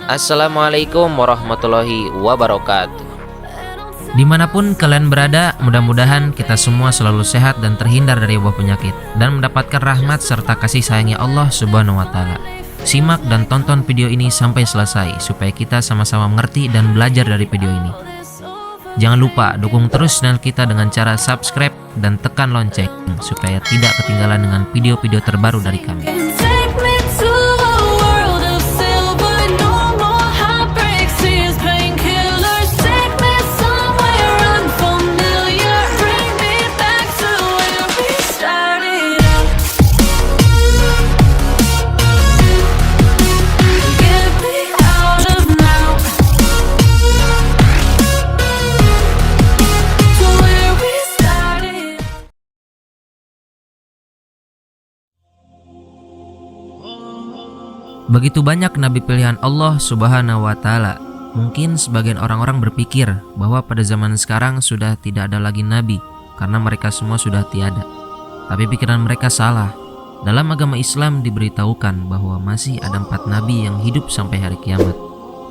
Assalamualaikum warahmatullahi wabarakatuh. Dimanapun kalian berada, mudah-mudahan kita semua selalu sehat dan terhindar dari wabah penyakit dan mendapatkan rahmat serta kasih sayangnya Allah Subhanahu wa Ta'ala. Simak dan tonton video ini sampai selesai supaya kita sama-sama mengerti dan belajar dari video ini. Jangan lupa dukung terus channel kita dengan cara subscribe dan tekan lonceng supaya tidak ketinggalan dengan video-video terbaru dari kami. Begitu banyak nabi pilihan Allah Subhanahu wa Ta'ala. Mungkin sebagian orang-orang berpikir bahwa pada zaman sekarang sudah tidak ada lagi nabi karena mereka semua sudah tiada. Tapi pikiran mereka salah. Dalam agama Islam diberitahukan bahwa masih ada 4 nabi yang hidup sampai hari kiamat.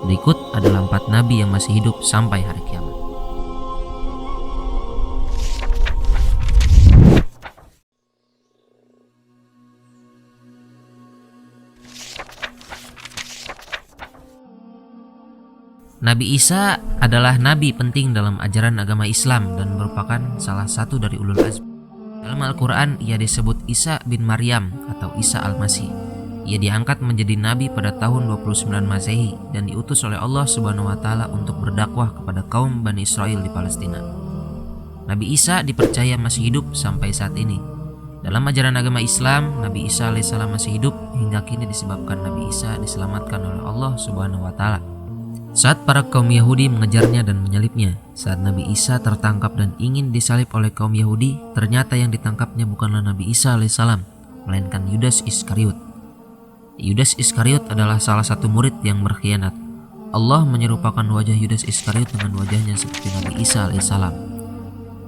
Berikut adalah 4 nabi yang masih hidup sampai hari kiamat. Nabi Isa adalah nabi penting dalam ajaran agama Islam dan merupakan salah satu dari ulul azmi. Dalam Al-Quran ia disebut Isa bin Maryam atau Isa Al-Masih. Ia diangkat menjadi nabi pada tahun 29 Masehi dan diutus oleh Allah Subhanahu wa Ta'ala untuk berdakwah kepada kaum Bani Israel di Palestina. Nabi Isa dipercaya masih hidup sampai saat ini. Dalam ajaran agama Islam, Nabi Isa alaihissalam masih hidup hingga kini disebabkan Nabi Isa diselamatkan oleh Allah Subhanahu wa Ta'ala. Saat para kaum Yahudi mengejarnya dan menyalibnya, saat Nabi Isa tertangkap dan ingin disalib oleh kaum Yahudi, ternyata yang ditangkapnya bukanlah Nabi Isa alaihissalam, melainkan Yudas Iskariot. Yudas Iskariot adalah salah satu murid yang berkhianat. Allah menyerupakan wajah Yudas Iskariot dengan wajahnya seperti Nabi Isa alaihissalam.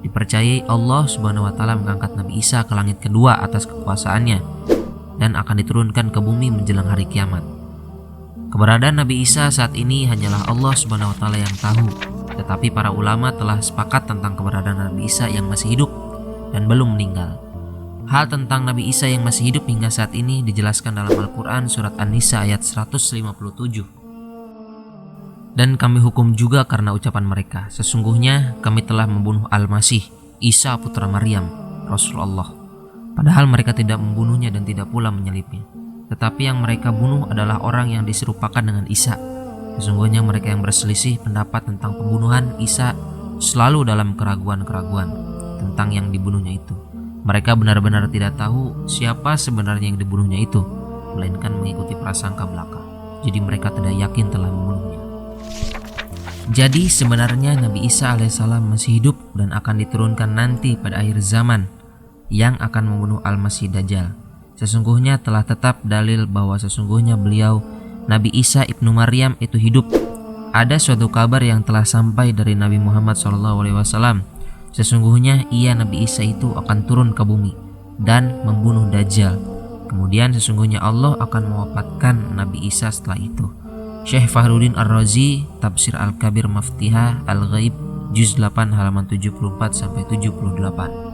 Dipercayai Allah Subhanahu wa Ta'ala mengangkat Nabi Isa ke langit kedua atas kekuasaannya dan akan diturunkan ke bumi menjelang hari kiamat. Keberadaan Nabi Isa saat ini hanyalah Allah Subhanahu wa Ta'ala yang tahu, tetapi para ulama telah sepakat tentang keberadaan Nabi Isa yang masih hidup dan belum meninggal. Hal tentang Nabi Isa yang masih hidup hingga saat ini dijelaskan dalam Al-Quran surat An-Nisa ayat 157. Dan kami hukum juga karena ucapan mereka, sesungguhnya kami telah membunuh Al-Masih, Isa putra Maryam, Rasulullah. Padahal mereka tidak membunuhnya dan tidak pula menyalibnya. Tetapi yang mereka bunuh adalah orang yang diserupakan dengan Isa. Sesungguhnya mereka yang berselisih pendapat tentang pembunuhan Isa selalu dalam keraguan-keraguan tentang yang dibunuhnya itu. Mereka benar-benar tidak tahu siapa sebenarnya yang dibunuhnya itu, melainkan mengikuti prasangka belaka. Jadi mereka tidak yakin telah membunuhnya. Jadi sebenarnya Nabi Isa alaihissalam masih hidup dan akan diturunkan nanti pada akhir zaman yang akan membunuh Al-Masih Dajjal. Sesungguhnya telah tetap dalil bahwa sesungguhnya beliau Nabi Isa ibnu Maryam itu hidup. Ada suatu kabar yang telah sampai dari Nabi Muhammad SAW. Sesungguhnya ia Nabi Isa itu akan turun ke bumi dan membunuh Dajjal. Kemudian sesungguhnya Allah akan mewafatkan Nabi Isa setelah itu. Syekh Fahruddin Ar-Razi, Tafsir Al-Kabir Maftihah Al-Ghaib, Juz 8 halaman 74-78.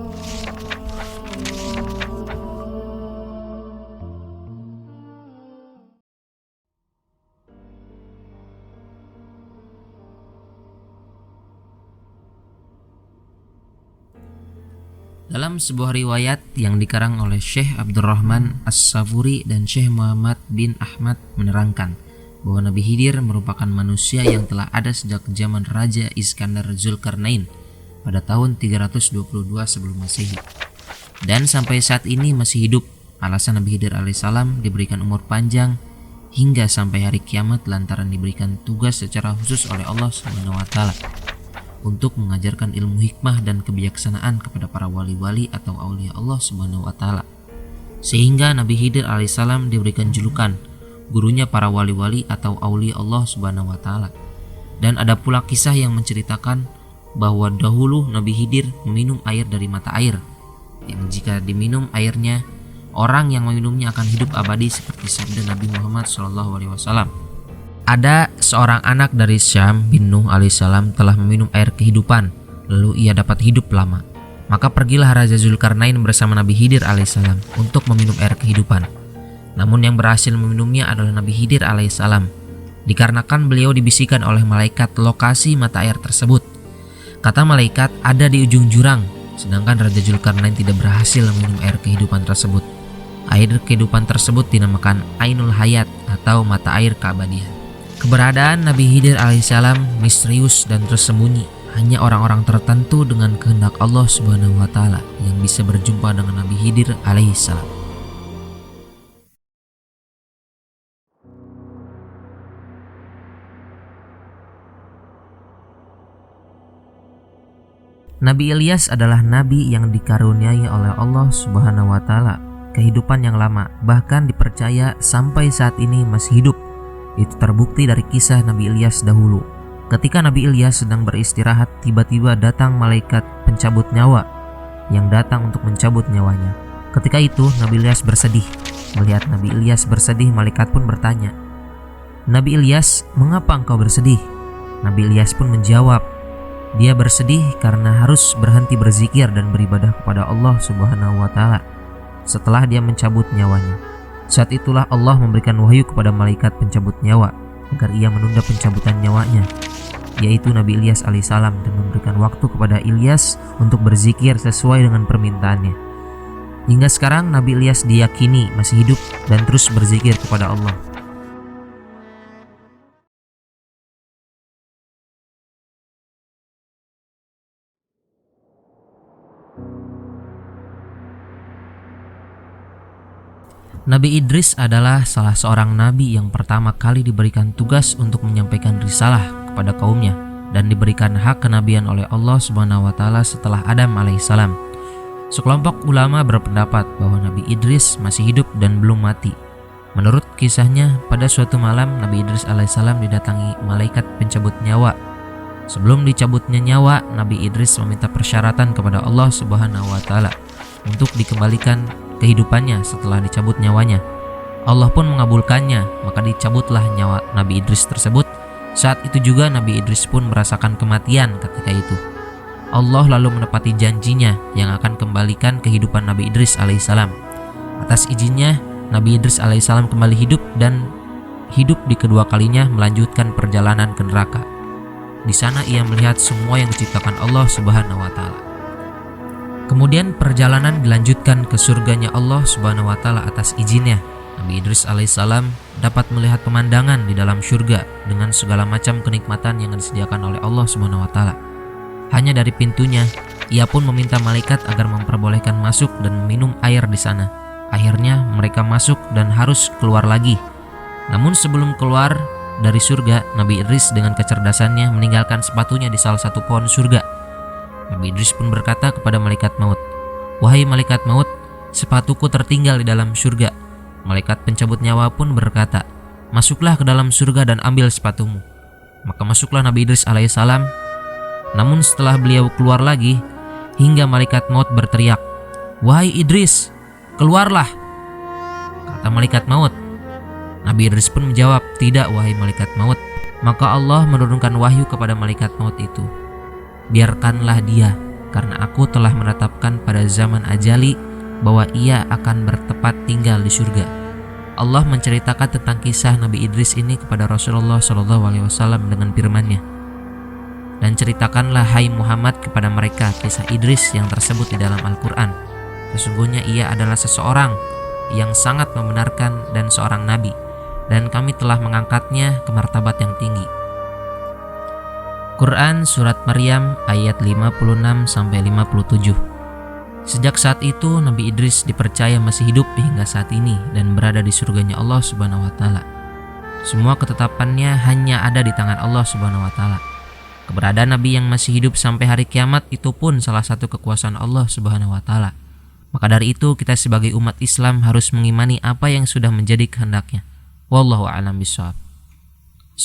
Dalam sebuah riwayat yang dikarang oleh Syekh Abdurrahman As-Safuri dan Syekh Muhammad bin Ahmad menerangkan bahwa Nabi Khidir merupakan manusia yang telah ada sejak zaman Raja Iskandar Zulkarnain pada tahun 322 sebelum Masehi dan sampai saat ini masih hidup. Alasan Nabi Khidir alaihissalam diberikan umur panjang hingga sampai hari kiamat lantaran diberikan tugas secara khusus oleh Allah Subhanahu wa Ta'ala untuk mengajarkan ilmu hikmah dan kebijaksanaan kepada para wali-wali atau aulia Allah Subhanahu wa Ta'ala. Sehingga Nabi Khidir alaihissalam diberikan julukan gurunya para wali-wali atau aulia Allah Subhanahu wa Ta'ala. Dan ada pula kisah yang menceritakan bahwa dahulu Nabi Khidir meminum air dari mata air, yang jika diminum airnya, orang yang meminumnya akan hidup abadi seperti sabda Nabi Muhammad SAW. Ada seorang anak dari Syam bin Nuh alaihissalam telah meminum air kehidupan, lalu ia dapat hidup lama. Maka pergilah Raja Zulkarnain bersama Nabi Khidir alaihissalam untuk meminum air kehidupan. Namun yang berhasil meminumnya adalah Nabi Khidir alaihissalam, dikarenakan beliau dibisikkan oleh malaikat lokasi mata air tersebut. Kata malaikat ada di ujung jurang, sedangkan Raja Zulkarnain tidak berhasil meminum air kehidupan tersebut. Air kehidupan tersebut dinamakan Ainul Hayat atau mata air keabadian. Keberadaan Nabi Khidir alaihissalam misterius dan tersembunyi. Hanya orang-orang tertentu dengan kehendak Allah Subhanahu wa taala yang bisa berjumpa dengan Nabi Khidir alaihissalam. Nabi Ilyas adalah nabi yang dikaruniai oleh Allah Subhanahu wa taala kehidupan yang lama, bahkan dipercaya sampai saat ini masih hidup. Itu terbukti dari kisah Nabi Ilyas dahulu. Ketika Nabi Ilyas sedang beristirahat, tiba-tiba datang malaikat pencabut nyawa yang datang untuk mencabut nyawanya. Ketika itu Nabi Ilyas bersedih. Melihat Nabi Ilyas bersedih, malaikat pun bertanya, "Nabi Ilyas, mengapa engkau bersedih?" Nabi Ilyas pun menjawab, dia bersedih karena harus berhenti berzikir dan beribadah kepada Allah Subhanahu wa taala setelah dia mencabut nyawanya. Saat itulah Allah memberikan wahyu kepada malaikat pencabut nyawa agar ia menunda pencabutan nyawanya, yaitu Nabi Ilyas alaihissalam, dan memberikan waktu kepada Ilyas untuk berzikir sesuai dengan permintaannya. Hingga sekarang Nabi Ilyas diyakini masih hidup dan terus berzikir kepada Allah. Nabi Idris adalah salah seorang nabi yang pertama kali diberikan tugas untuk menyampaikan risalah kepada kaumnya dan diberikan hak kenabian oleh Allah Subhanahu wa taala setelah Adam alaihissalam. Sekelompok ulama berpendapat bahwa Nabi Idris masih hidup dan belum mati. Menurut kisahnya, pada suatu malam Nabi Idris alaihissalam didatangi malaikat pencabut nyawa. Sebelum dicabutnya nyawa, Nabi Idris meminta persyaratan kepada Allah Subhanahu wa taala untuk dikembalikan kehidupannya setelah dicabut nyawanya. Allah pun mengabulkannya, maka dicabutlah nyawa Nabi Idris tersebut. Saat itu juga Nabi Idris pun merasakan kematian ketika itu. Allah lalu menepati janjinya yang akan kembalikan kehidupan Nabi Idris alaihissalam. Atas izinnya, Nabi Idris alaihissalam kembali hidup dan hidup di kedua kalinya melanjutkan perjalanan ke neraka. Di sana ia melihat semua yang diciptakan Allah Subhanahu wa taala. Kemudian perjalanan dilanjutkan ke surganya Allah Subhanahu wa taala atas izinnya. Nabi Idris alaihissalam dapat melihat pemandangan di dalam surga dengan segala macam kenikmatan yang disediakan oleh Allah Subhanahu wa taala. Hanya dari pintunya, ia pun meminta malaikat agar memperbolehkan masuk dan meminum air di sana. Akhirnya mereka masuk dan harus keluar lagi. Namun sebelum keluar dari surga, Nabi Idris dengan kecerdasannya meninggalkan sepatunya di salah satu pohon surga. Nabi Idris pun berkata kepada malaikat maut, "Wahai malaikat maut, sepatuku tertinggal di dalam surga." Malaikat pencabut nyawa pun berkata, "Masuklah ke dalam surga dan ambil sepatumu." Maka masuklah Nabi Idris alaihissalam. Namun setelah beliau keluar lagi, hingga malaikat maut berteriak, "Wahai Idris, keluarlah!" Kata malaikat maut. Nabi Idris pun menjawab, "Tidak, wahai malaikat maut." Maka Allah menurunkan wahyu kepada malaikat maut itu, "Biarkanlah dia, karena aku telah menetapkan pada zaman ajali bahwa ia akan bertempat tinggal di surga." Allah menceritakan tentang kisah Nabi Idris ini kepada Rasulullah SAW dengan firman-Nya, "Dan ceritakanlah hai Muhammad kepada mereka kisah Idris yang tersebut di dalam Al-Quran. Sesungguhnya ia adalah seseorang yang sangat membenarkan dan seorang nabi, dan kami telah mengangkatnya ke martabat yang tinggi." Quran Surat Maryam ayat 56-57. Sejak saat itu Nabi Idris dipercaya masih hidup hingga saat ini dan berada di surganya Allah Subhanahu wa taala. Semua ketetapannya hanya ada di tangan Allah Subhanahu wa taala. Keberadaan Nabi yang masih hidup sampai hari kiamat itu pun salah satu kekuasaan Allah Subhanahu wa taala. Maka dari itu kita sebagai umat Islam harus mengimani apa yang sudah menjadi kehendaknya. Wallahu a'lam bishawab.